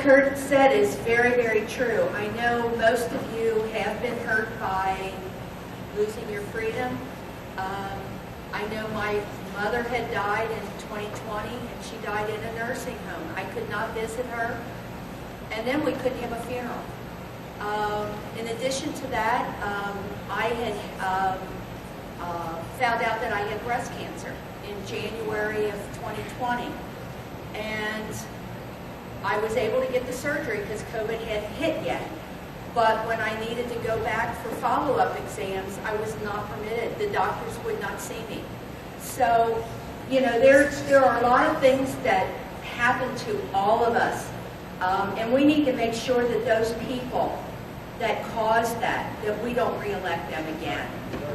Kurt said is very, very true. I know most of you have been hurt by losing your freedom. I know my mother had died in 2020, and she died in a nursing home. I could not visit her, and then we couldn't have a funeral. In addition to that, I had found out that I had breast cancer in January of 2020, and I was able to get the surgery because COVID hadn't hit yet. But when I needed to go back for follow-up exams, I was not permitted. The doctors would not see me. So, you know, there are a lot of things that happen to all of us. And we need to make sure that those people that caused that we don't re-elect them again.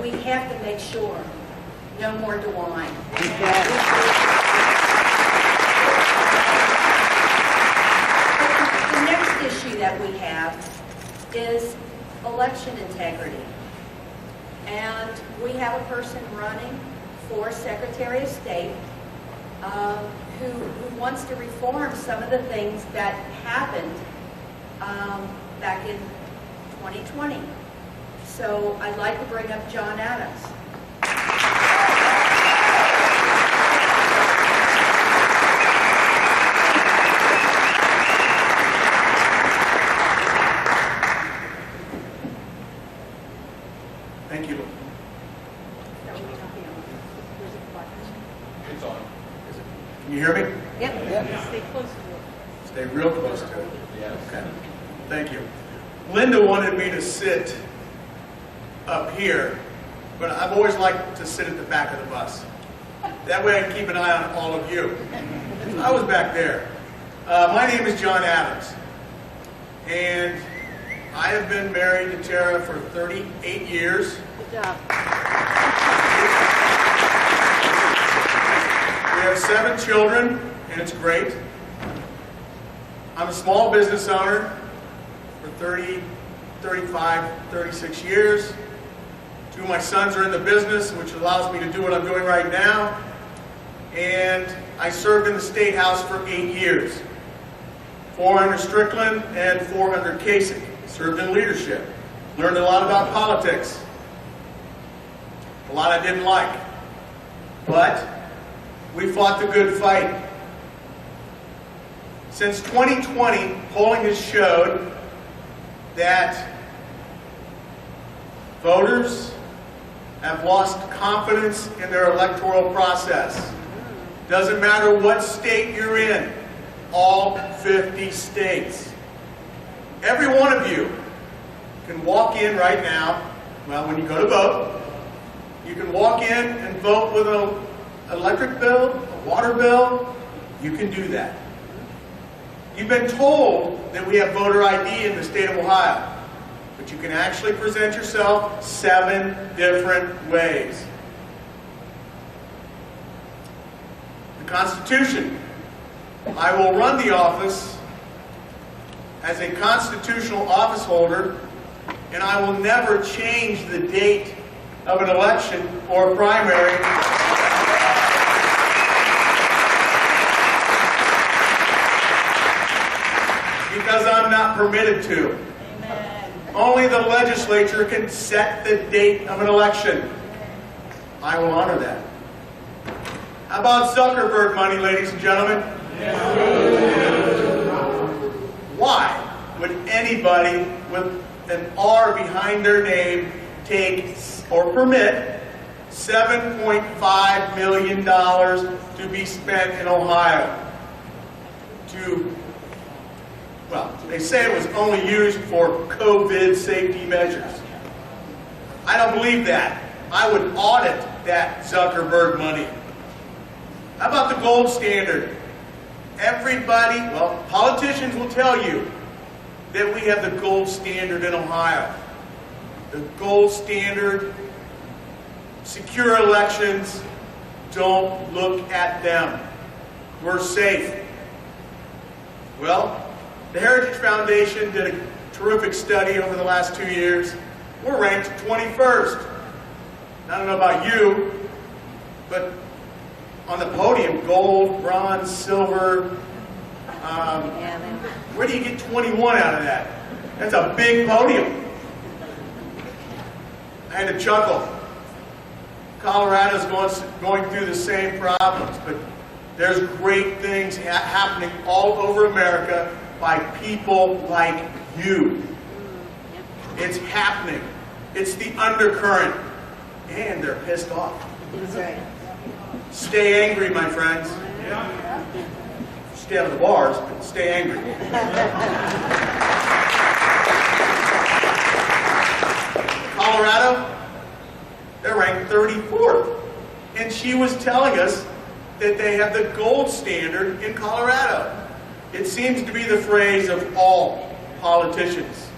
We have to make sure. No more DeWine. The next issue that we have is election integrity. And we have a person running for Secretary of State who wants to reform some of the things that happened back in 2020. So I'd like to bring up John Adams. Thank you. It's on. Can you hear me? Yep. Stay close to it. Stay real close to it. Yes. Okay. Thank you. Linda wanted me to sit up here, but I've always liked to sit at the back of the bus. That way I can keep an eye on all of you. So I was back there. My name is John Adams, and I have been married to Tara for 38 years. Good job. We have 7 children, and it's great. I'm a small business owner for 30, 35, 36 years. 2 of my sons are in the business, which allows me to do what I'm doing right now. And I served in the State House for 8 years. 4 under Strickland and 4 under Kasich. Served in leadership. Learned a lot about politics. A lot I didn't like. But we fought the good fight. Since 2020, polling has showed that voters have lost confidence in their electoral process. Doesn't matter what state you're in, all 50 states. Every one of you can walk in right now, well, when you go to vote, you can walk in and vote with an electric bill, a water bill. You can do that. You've been told that we have voter ID in the state of Ohio, but you can actually present yourself 7 different ways. The Constitution. I will run the office as a constitutional office holder, and I will never change the date of an election or a primary because I'm not permitted to. Amen. Only the legislature can set the date of an election. I will honor that. How about Zuckerberg money, ladies and gentlemen? Why would anybody with an R behind their name take or permit $7.5 million to be spent in Ohio to, well, they say it was only used for COVID safety measures. I don't believe that. I would audit that Zuckerberg money. How about the gold standard? Everybody, well, politicians will tell you that we have the gold standard in Ohio. The gold standard, secure elections, don't look at them. We're safe. Well, the Heritage Foundation did a terrific study over the last 2 years. We're ranked 21st. I don't know about you, but on the podium, gold, bronze, silver, Where do you get 21 out of that? That's a big podium. I had to chuckle. Colorado's going through the same problems, but there's great things happening all over America by people like you. It's happening. It's the undercurrent. And they're pissed off. That's right. Stay angry, my friends. Stay out of the bars, but stay angry. Colorado, they're ranked 34th. And she was telling us that they have the gold standard in Colorado. It seems to be the phrase of all politicians.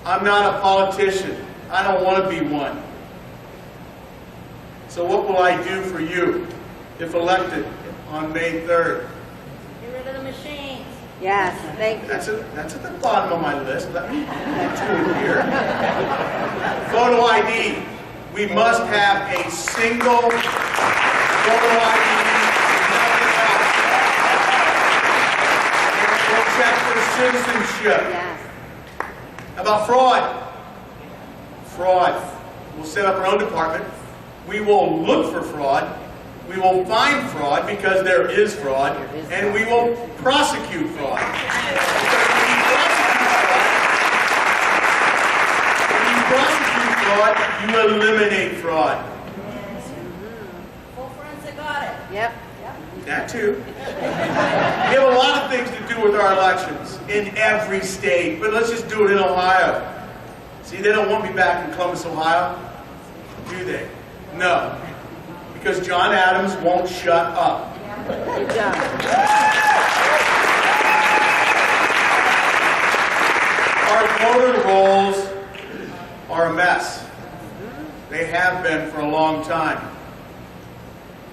I'm not a politician. I don't want to be one. So what will I do for you if elected on May 3rd? Get rid of the machines. Yes, thank you. That's at the bottom of my list. Let me add two in here. Photo ID. We must have a single photo ID. We'll check for citizenship. Yes. How about fraud? Fraud. We'll set up our own department. We will look for fraud. We will find fraud because there is fraud. And we will prosecute fraud. When you prosecute fraud, you eliminate fraud. Full forensic audit. Yep. That too. We have a lot of things to do with our elections in every state, but let's just do it in Ohio. See, they don't want me back in Columbus, Ohio, do they? No. Because John Adams won't shut up. Good job. Our voter rolls are a mess. They have been for a long time.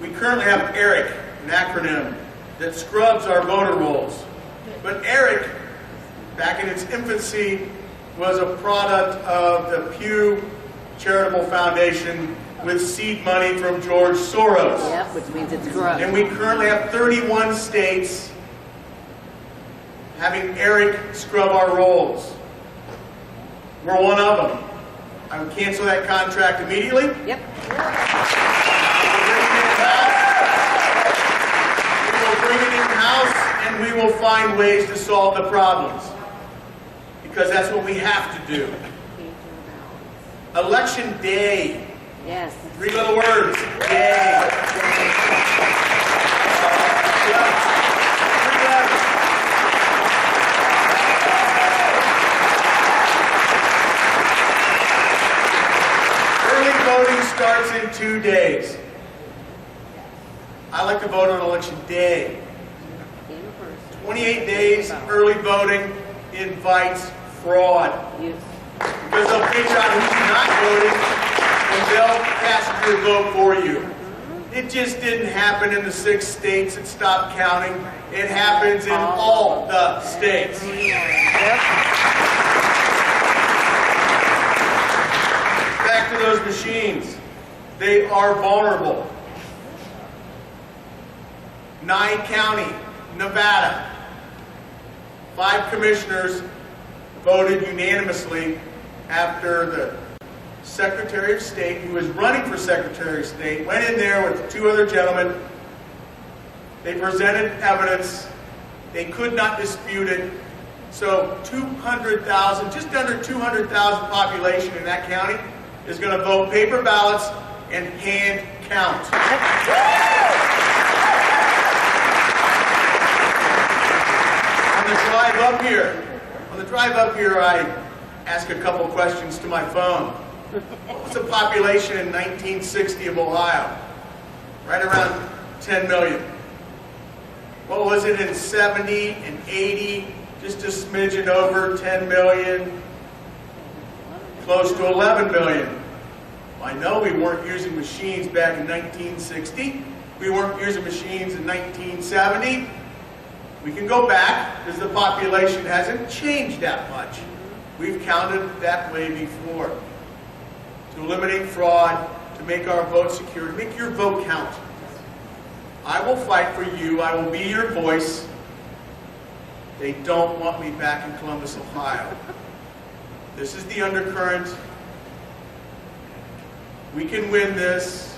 We currently have ERIC, an acronym that scrubs our voter rolls. But ERIC, back in its infancy, was a product of the Pew Charitable Foundation with seed money from George Soros. Yep, which means it's corrupt. And we currently have 31 states having ERIC scrub our rolls. We're one of them. I would cancel that contract immediately. Yep. We will bring it in-house, and we will find ways to solve the problems. Because that's what we have to do. Election day. Yes. 3 little words. Day. Early voting starts in 2 days. I like to vote on election day. 28 days early voting invites fraud. Yes. Because they'll figure out who's not voting and they'll cast your vote for you. It just didn't happen in the 6 states that stopped counting. It happens in all the states. Yep. Back to those machines. They are vulnerable. Nye County, Nevada. 5 commissioners voted unanimously after the Secretary of State, who was running for Secretary of State, went in there with 2 other gentlemen. They presented evidence. They could not dispute it. So 200,000, just under 200,000 population in that county is going to vote paper ballots and hand count. On the drive up here, I asked a couple questions to my phone. What was the population in 1960 of Ohio? Right around 10 million. What was it in 70 and 80? Just a smidgen over 10 million. Close to 11 million. I know we weren't using machines back in 1960. We weren't using machines in 1970. We can go back because the population hasn't changed that much. We've counted that way before. To eliminate fraud, to make our vote secure, to make your vote count. I will fight for you. I will be your voice. They don't want me back in Columbus, Ohio. This is the undercurrent. We can win this.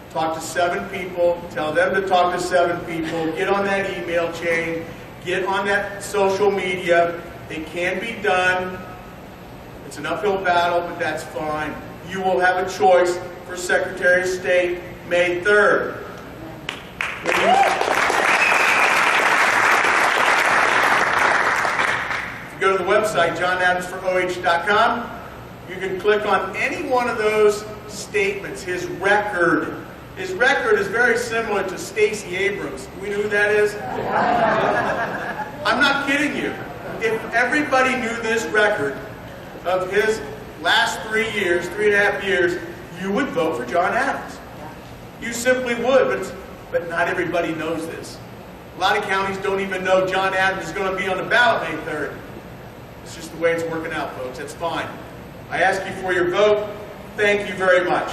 Talk to 7 people. Tell them to talk to 7 people. Get on that email chain. Get on that social media. It can be done. It's an uphill battle, but that's fine. You will have a choice for Secretary of State May 3rd. If you go to the website, johnadamsforoh.com, you can click on any one of those statements, his record. His record is very similar to Stacey Abrams. Do we know who that is? I'm not kidding you. If everybody knew this record of his last 3 years, 3.5 years, you would vote for John Adams. You simply would, but not everybody knows this. A lot of counties don't even know John Adams is going to be on the ballot May 3rd. It's just the way it's working out, folks. That's fine. I ask you for your vote. Thank you very much.